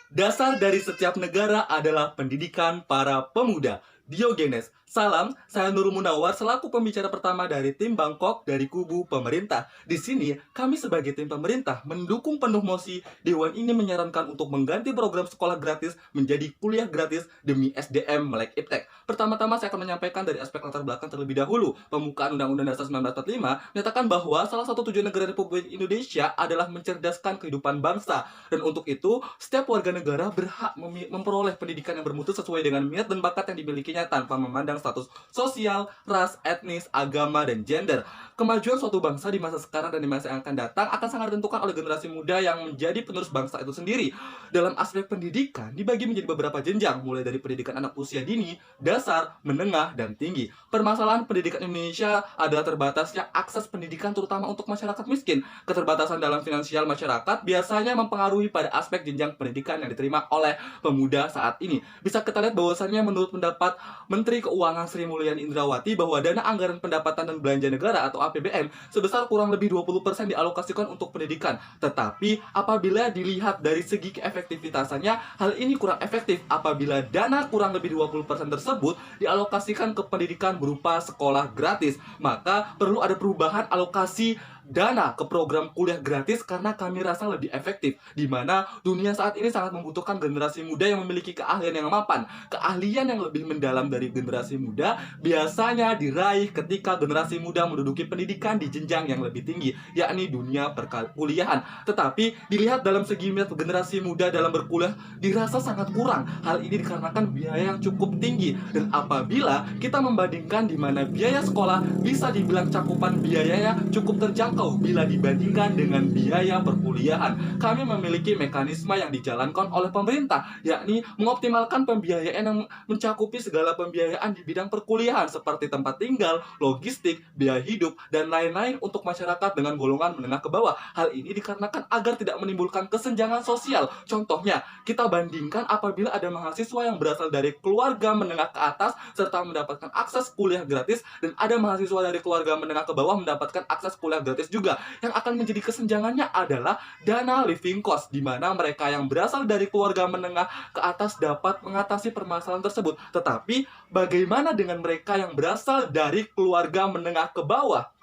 Dasar dari setiap negara adalah pendidikan para pemuda. Diogenes. Salam, saya Nurul Munawar selaku pembicara pertama dari tim Bangkok dari kubu pemerintah. Di sini, kami sebagai tim pemerintah mendukung penuh mosi Dewan ini menyarankan untuk mengganti program sekolah gratis menjadi kuliah gratis demi SDM Melek Iptek. Pertama-tama saya akan menyampaikan dari aspek latar belakang terlebih dahulu. Pembukaan Undang-Undang Dasar 1945 menyatakan bahwa salah satu tujuan negara Republik Indonesia adalah mencerdaskan kehidupan bangsa. Dan untuk itu, setiap warga negara berhak memperoleh pendidikan yang bermutu sesuai dengan minat dan bakat yang dimilikinya tanpa memandang status sosial, ras, etnis, agama, dan gender. Kemajuan suatu bangsa di masa sekarang dan di masa yang akan datang akan sangat ditentukan oleh generasi muda yang menjadi penerus bangsa itu sendiri. Dalam aspek pendidikan, dibagi menjadi beberapa jenjang, mulai dari pendidikan anak usia dini, dasar, menengah, dan tinggi. Permasalahan pendidikan Indonesia adalah terbatasnya akses pendidikan terutama untuk masyarakat miskin. Keterbatasan dalam finansial masyarakat biasanya mempengaruhi pada aspek jenjang pendidikan yang diterima oleh pemuda saat ini. Bisa kita lihat bahwasannya menurut pendapat Menteri Keuangan Sri Mulyani Indrawati bahwa dana anggaran pendapatan dan belanja negara atau APBN sebesar kurang lebih 20% dialokasikan untuk pendidikan. Tetapi apabila dilihat dari segi keefektivitasannya, hal ini kurang efektif apabila dana kurang lebih 20% tersebut dialokasikan ke pendidikan berupa sekolah gratis. Maka perlu ada perubahan alokasi dana ke program kuliah gratis karena kami rasa lebih efektif, di mana dunia saat ini sangat membutuhkan generasi muda yang memiliki keahlian yang mapan. Keahlian yang lebih mendalam dari generasi muda biasanya diraih ketika generasi muda menduduki pendidikan di jenjang yang lebih tinggi, yakni dunia perkuliahan. Tetapi dilihat dalam segi minat generasi muda dalam berkuliah dirasa sangat kurang. Hal ini dikarenakan biaya yang cukup tinggi, dan apabila kita membandingkan di mana biaya sekolah bisa dibilang cakupan biayanya cukup terjangkau bila dibandingkan dengan biaya perkuliahan. Kami memiliki mekanisme yang dijalankan oleh pemerintah, yakni mengoptimalkan pembiayaan yang mencakupi segala pembiayaan di bidang perkuliahan seperti tempat tinggal, logistik, biaya hidup, dan lain-lain untuk masyarakat dengan golongan menengah ke bawah. Hal ini dikarenakan agar tidak menimbulkan kesenjangan sosial. Contohnya, kita bandingkan apabila ada mahasiswa yang berasal dari keluarga menengah ke atas serta mendapatkan akses kuliah gratis, dan ada mahasiswa dari keluarga menengah ke bawah mendapatkan akses kuliah gratis juga. Yang akan menjadi kesenjangannya adalah dana living cost, di mana mereka yang berasal dari keluarga menengah ke atas dapat mengatasi permasalahan tersebut. Tetapi bagaimana dengan mereka yang berasal dari keluarga menengah ke bawah?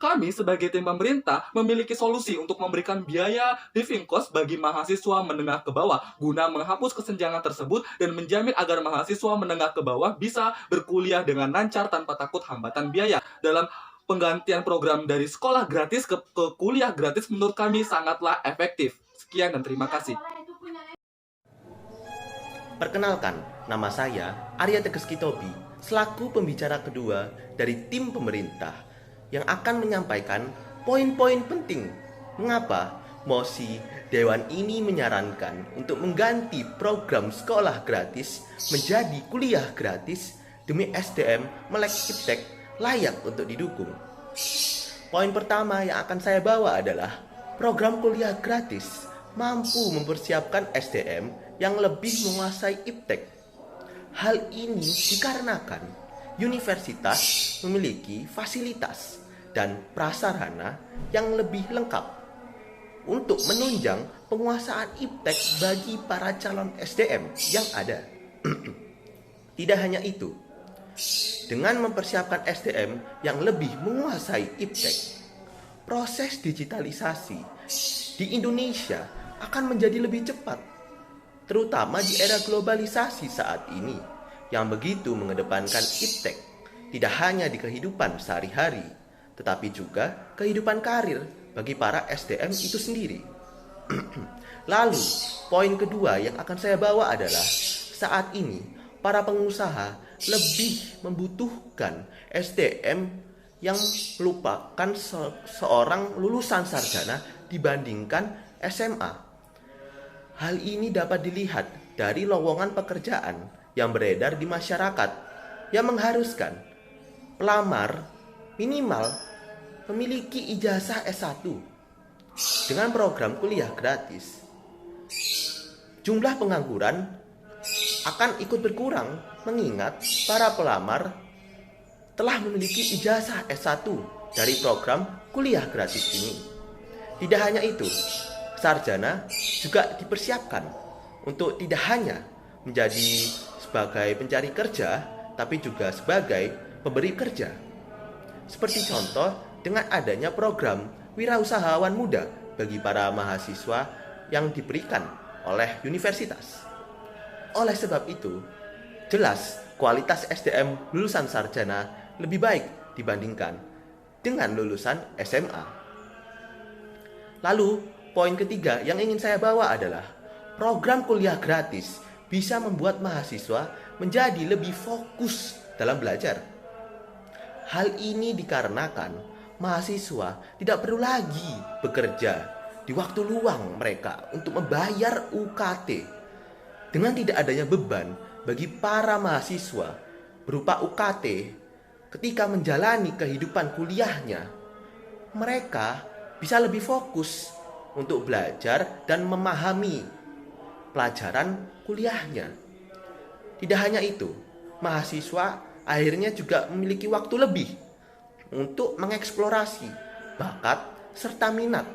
Kami sebagai tim pemerintah memiliki solusi untuk memberikan biaya living cost bagi mahasiswa menengah ke bawah guna menghapus kesenjangan tersebut dan menjamin agar mahasiswa menengah ke bawah bisa berkuliah dengan lancar tanpa takut hambatan biaya. Dalam penggantian program dari sekolah gratis ke kuliah gratis menurut kami sangatlah efektif. Sekian dan terima kasih. Perkenalkan, nama saya Arya Teges Kitobi, selaku pembicara kedua dari tim pemerintah yang akan menyampaikan poin-poin penting mengapa mosi Dewan ini menyarankan untuk mengganti program sekolah gratis menjadi kuliah gratis demi SDM Melek Iptek layak untuk didukung. Poin pertama yang akan saya bawa adalah program kuliah gratis mampu mempersiapkan SDM yang lebih menguasai iptek. Hal ini dikarenakan universitas memiliki fasilitas dan prasarana yang lebih lengkap untuk menunjang penguasaan iptek bagi para calon SDM yang ada. Tidak hanya itu, dengan mempersiapkan SDM yang lebih menguasai iptek, proses digitalisasi di Indonesia akan menjadi lebih cepat, terutama di era globalisasi saat ini yang begitu mengedepankan iptek tidak hanya di kehidupan sehari-hari, tetapi juga kehidupan karir bagi para SDM itu sendiri. Lalu, poin kedua yang akan saya bawa adalah saat ini para pengusaha lebih membutuhkan SDM yang merupakan seorang lulusan sarjana dibandingkan SMA. Hal ini dapat dilihat dari lowongan pekerjaan yang beredar di masyarakat yang mengharuskan pelamar minimal memiliki ijazah S1. Dengan program kuliah gratis, jumlah pengangguran akan ikut berkurang mengingat para pelamar telah memiliki ijazah S1 dari program kuliah gratis ini. Tidak hanya itu, sarjana juga dipersiapkan untuk tidak hanya menjadi sebagai pencari kerja, tapi juga sebagai pemberi kerja. Seperti contoh dengan adanya program wirausahawan muda bagi para mahasiswa yang diberikan oleh universitas. Oleh sebab itu, jelas kualitas SDM lulusan sarjana lebih baik dibandingkan dengan lulusan SMA. Lalu, poin ketiga yang ingin saya bawa adalah program kuliah gratis bisa membuat mahasiswa menjadi lebih fokus dalam belajar. Hal ini dikarenakan mahasiswa tidak perlu lagi bekerja di waktu luang mereka untuk membayar UKT. Dengan tidak adanya beban bagi para mahasiswa berupa UKT ketika menjalani kehidupan kuliahnya, mereka bisa lebih fokus untuk belajar dan memahami pelajaran kuliahnya. Tidak hanya itu, mahasiswa akhirnya juga memiliki waktu lebih untuk mengeksplorasi bakat serta minat,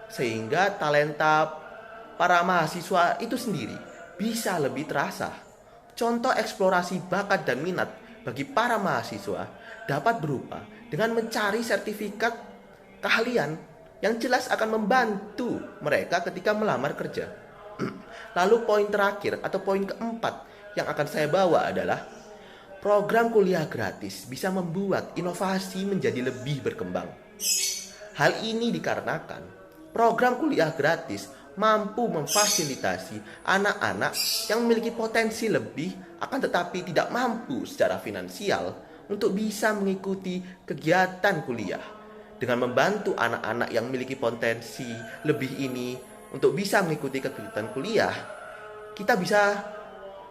sehingga talenta para mahasiswa itu sendiri bisa lebih terasa. Contoh eksplorasi bakat dan minat bagi para mahasiswa dapat berupa dengan mencari sertifikat keahlian yang jelas akan membantu mereka ketika melamar kerja. Lalu poin terakhir atau poin keempat yang akan saya bawa adalah program kuliah gratis bisa membuat inovasi menjadi lebih berkembang. Hal ini dikarenakan program kuliah gratis mampu memfasilitasi anak-anak yang memiliki potensi lebih akan tetapi tidak mampu secara finansial untuk bisa mengikuti kegiatan kuliah. Dengan membantu anak-anak yang memiliki potensi lebih ini untuk bisa mengikuti kegiatan kuliah, kita bisa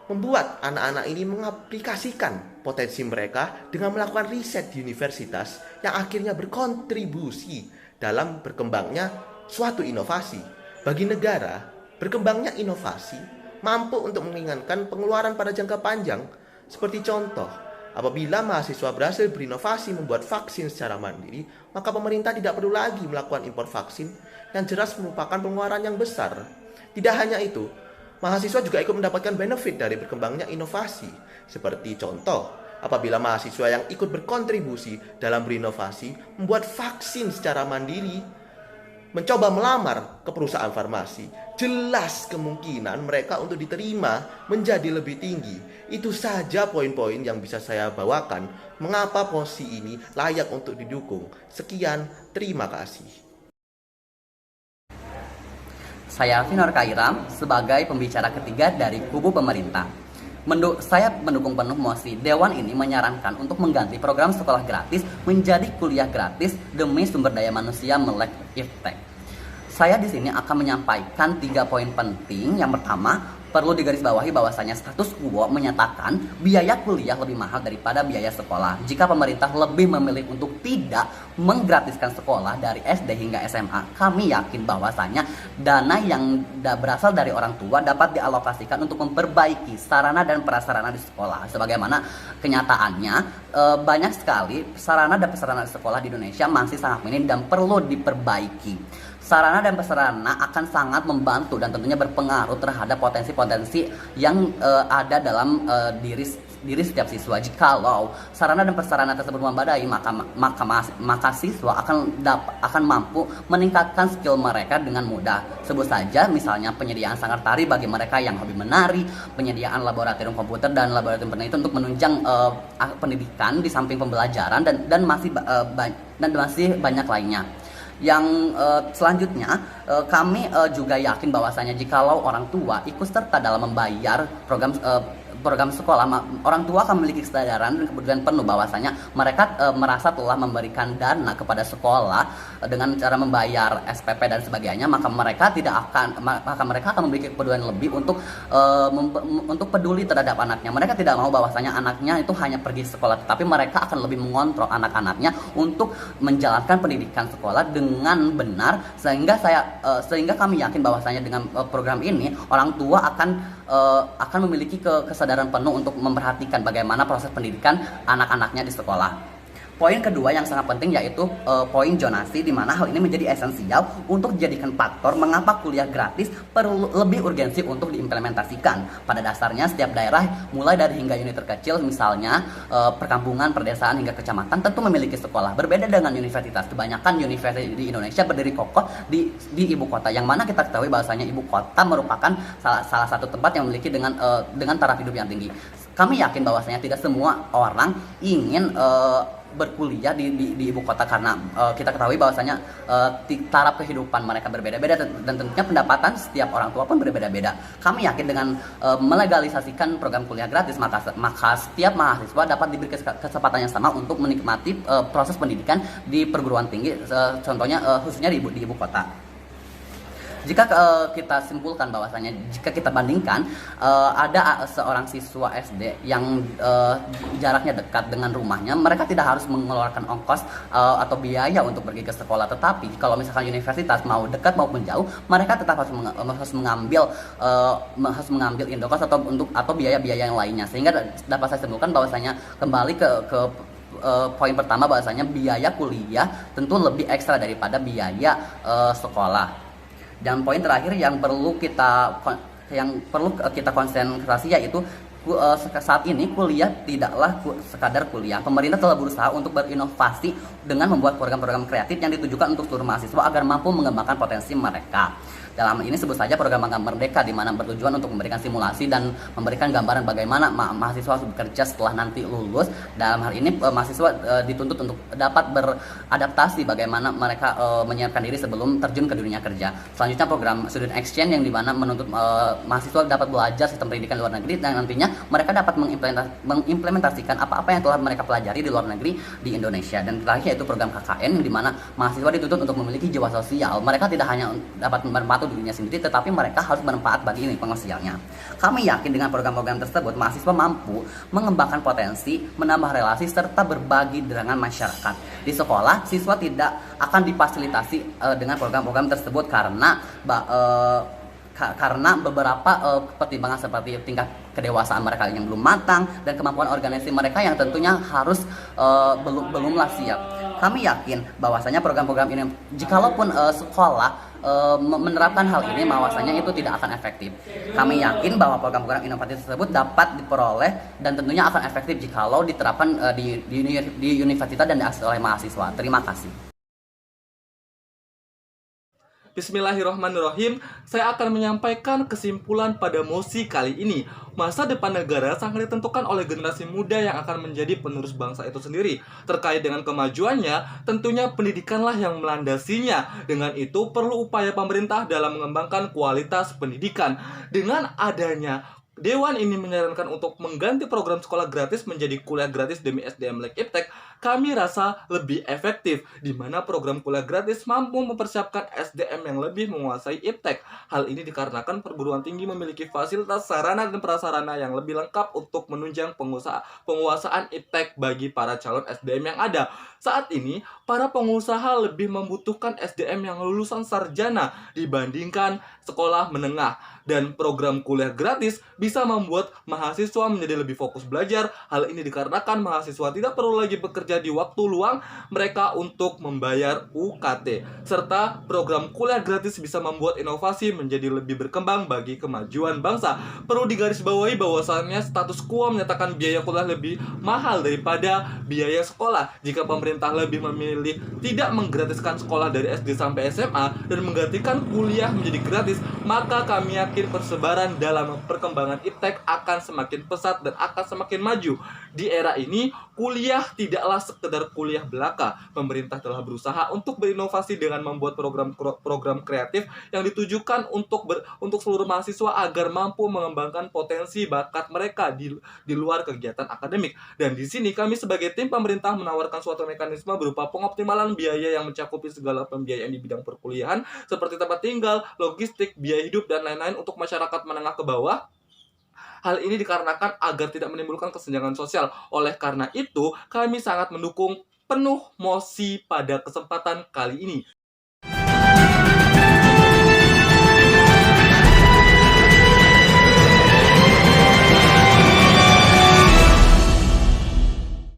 membuat anak-anak ini mengaplikasikan potensi mereka dengan melakukan riset di universitas yang akhirnya berkontribusi dalam berkembangnya suatu inovasi. Bagi negara, berkembangnya inovasi mampu untuk meringankan pengeluaran pada jangka panjang. Seperti contoh, apabila mahasiswa berhasil berinovasi membuat vaksin secara mandiri, maka pemerintah tidak perlu lagi melakukan impor vaksin yang jelas merupakan pengeluaran yang besar. Tidak hanya itu, mahasiswa juga ikut mendapatkan benefit dari berkembangnya inovasi. Seperti contoh, apabila mahasiswa yang ikut berkontribusi dalam berinovasi membuat vaksin secara mandiri, mencoba melamar ke perusahaan farmasi, jelas kemungkinan mereka untuk diterima menjadi lebih tinggi. Itu saja poin-poin yang bisa saya bawakan mengapa posisi ini layak untuk didukung. Sekian, terima kasih. Saya Finor Kairam sebagai pembicara ketiga dari kubu pemerintah. Saya mendukung penuh mosi Dewan ini menyarankan untuk mengganti program sekolah gratis menjadi kuliah gratis demi sumber daya manusia melek Iftek. Saya di sini akan menyampaikan 3 poin penting. Yang pertama, perlu digarisbawahi bahwasanya status quo menyatakan biaya kuliah lebih mahal daripada biaya sekolah. Jika pemerintah lebih memilih untuk tidak menggratiskan sekolah dari SD hingga SMA, kami yakin bahwasanya dana yang berasal dari orang tua dapat dialokasikan untuk memperbaiki sarana dan prasarana di sekolah. Sebagaimana kenyataannya, banyak sekali sarana dan prasarana di sekolah di Indonesia masih sangat minim dan perlu diperbaiki. Sarana dan prasarana akan sangat membantu dan tentunya berpengaruh terhadap potensi-potensi yang ada dalam diri setiap siswa. Jikalau sarana dan prasarana tersebut memadai, maka siswa akan mampu meningkatkan skill mereka dengan mudah. Sebut saja misalnya penyediaan sanggar tari bagi mereka yang hobi menari, penyediaan laboratorium komputer dan laboratorium penelitian untuk menunjang pendidikan di samping pembelajaran dan masih banyak lainnya. Yang selanjutnya, kami juga yakin bahwasanya jikalau orang tua ikut serta dalam membayar program sekolah, orang tua akan memiliki kesadaran dan kepedulian penuh bahwasanya mereka merasa telah memberikan dana kepada sekolah dengan cara membayar SPP dan sebagainya, maka mereka akan memiliki kepedulian lebih untuk peduli terhadap anaknya. Mereka tidak mau bahwasanya anaknya itu hanya pergi sekolah, tetapi mereka akan lebih mengontrol anak-anaknya untuk menjalankan pendidikan sekolah dengan benar, sehingga kami yakin bahwasanya dengan program ini orang tua akan memiliki kesadaran penuh untuk memperhatikan bagaimana proses pendidikan anak-anaknya di sekolah. Poin kedua yang sangat penting yaitu poin zonasi, di mana hal ini menjadi esensial untuk dijadikan faktor mengapa kuliah gratis perlu lebih urgensi untuk diimplementasikan. Pada dasarnya setiap daerah mulai dari hingga unit terkecil misalnya perkampungan, perdesaan hingga kecamatan tentu memiliki sekolah. Berbeda dengan universitas, kebanyakan universitas di Indonesia berdiri kokoh di ibu kota, yang mana kita ketahui bahwasanya ibu kota merupakan salah satu tempat yang memiliki dengan taraf hidup yang tinggi. Kami yakin bahwasanya tidak semua orang ingin berkuliah di ibu kota karena kita ketahui bahwasanya taraf kehidupan mereka berbeda-beda dan tentunya pendapatan setiap orang tua pun berbeda-beda. Kami yakin dengan melegalisasikan program kuliah gratis maka setiap mahasiswa dapat diberi kesempatan yang sama untuk menikmati proses pendidikan di perguruan tinggi, contohnya khususnya di ibu kota. Jika kita simpulkan bahwasanya jika kita bandingkan ada seorang siswa SD yang jaraknya dekat dengan rumahnya, mereka tidak harus mengeluarkan ongkos atau biaya untuk pergi ke sekolah. Tetapi kalau misalkan universitas mau dekat maupun jauh, mereka tetap harus mengambil indokos atau biaya-biaya yang lainnya. Sehingga dapat saya simpulkan bahwasanya kembali ke poin pertama bahwasanya biaya kuliah tentu lebih ekstra daripada biaya sekolah. Dan poin terakhir yang perlu kita konsentrasi yaitu saat ini kuliah tidaklah sekadar kuliah. Pemerintah telah berusaha untuk berinovasi dengan membuat program-program kreatif yang ditujukan untuk seluruh mahasiswa agar mampu mengembangkan potensi mereka. Dalam ini sebut saja program Magang Merdeka, di mana bertujuan untuk memberikan simulasi dan memberikan gambaran bagaimana mahasiswa harus bekerja setelah nanti lulus. Dalam hal ini mahasiswa dituntut untuk dapat beradaptasi bagaimana mereka menyiapkan diri sebelum terjun ke dunia kerja. Selanjutnya program Student Exchange yang dimana menuntut mahasiswa dapat belajar sistem pendidikan luar negeri dan nantinya mereka dapat mengimplementasikan apa-apa yang telah mereka pelajari di luar negeri di Indonesia. Dan terakhir yaitu program KKN, di mana mahasiswa dituntut untuk memiliki jiwa sosial. Mereka tidak hanya dapat bermanfaat dirinya sendiri, tetapi mereka harus bermanfaat bagi lingkungan sosialnya. Kami yakin dengan program-program tersebut mahasiswa mampu mengembangkan potensi, menambah relasi serta berbagi dengan masyarakat. Di sekolah, siswa tidak akan difasilitasi dengan program-program tersebut karena beberapa pertimbangan seperti tingkat kedewasaan mereka yang belum matang dan kemampuan organisasi mereka yang tentunya harus belumlah siap. Kami yakin bahwasanya program-program ini jikalaupun sekolah menerapkan hal ini, bahwasanya itu tidak akan efektif. Kami yakin bahwa program-program inovatif tersebut dapat diperoleh dan tentunya akan efektif jikalau diterapkan di universitas dan diakses oleh mahasiswa. Terima kasih. Bismillahirrahmanirrahim, saya akan menyampaikan kesimpulan pada mosi kali ini. Masa depan negara sangat ditentukan oleh generasi muda yang akan menjadi penerus bangsa itu sendiri. Terkait dengan kemajuannya, tentunya pendidikanlah yang melandasinya. Dengan itu, perlu upaya pemerintah dalam mengembangkan kualitas pendidikan. Dengan adanya Dewan ini menyarankan untuk mengganti program sekolah gratis menjadi kuliah gratis demi SDM like Iptek. Kami rasa lebih efektif, di mana program kuliah gratis mampu mempersiapkan SDM yang lebih menguasai Iptek. Hal ini dikarenakan perguruan tinggi memiliki fasilitas, sarana, dan prasarana yang lebih lengkap untuk menunjang penguasaan Iptek bagi para calon SDM yang ada. Saat ini, para pengusaha lebih membutuhkan SDM yang lulusan sarjana dibandingkan sekolah menengah. Dan program kuliah gratis bisa membuat mahasiswa menjadi lebih fokus belajar. Hal ini dikarenakan mahasiswa tidak perlu lagi bekerja di waktu luang mereka untuk membayar UKT. Serta program kuliah gratis bisa membuat inovasi menjadi lebih berkembang bagi kemajuan bangsa. Perlu digarisbawahi bahwasannya status quo menyatakan biaya kuliah lebih mahal daripada biaya sekolah. Jika pemerintah lebih memilih tidak menggratiskan sekolah dari SD sampai SMA dan menggantikan kuliah menjadi gratis, maka kami yakin persebaran dalam perkembangan Iptek akan semakin pesat dan akan semakin maju. Di era ini, kuliah tidaklah sekedar kuliah belaka. Pemerintah telah berusaha untuk berinovasi dengan membuat program kreatif yang ditujukan untuk seluruh mahasiswa agar mampu mengembangkan potensi bakat mereka di luar kegiatan akademik. Dan di sini kami sebagai tim pemerintah menawarkan suatu mekanisme berupa pengoptimalan biaya yang mencakupi segala pembiayaan di bidang perkuliahan seperti tempat tinggal, logistik, biaya hidup, dan lain-lain untuk masyarakat menengah ke bawah. Hal ini dikarenakan agar tidak menimbulkan kesenjangan sosial. Oleh karena itu, kami sangat mendukung penuh mosi pada kesempatan kali ini.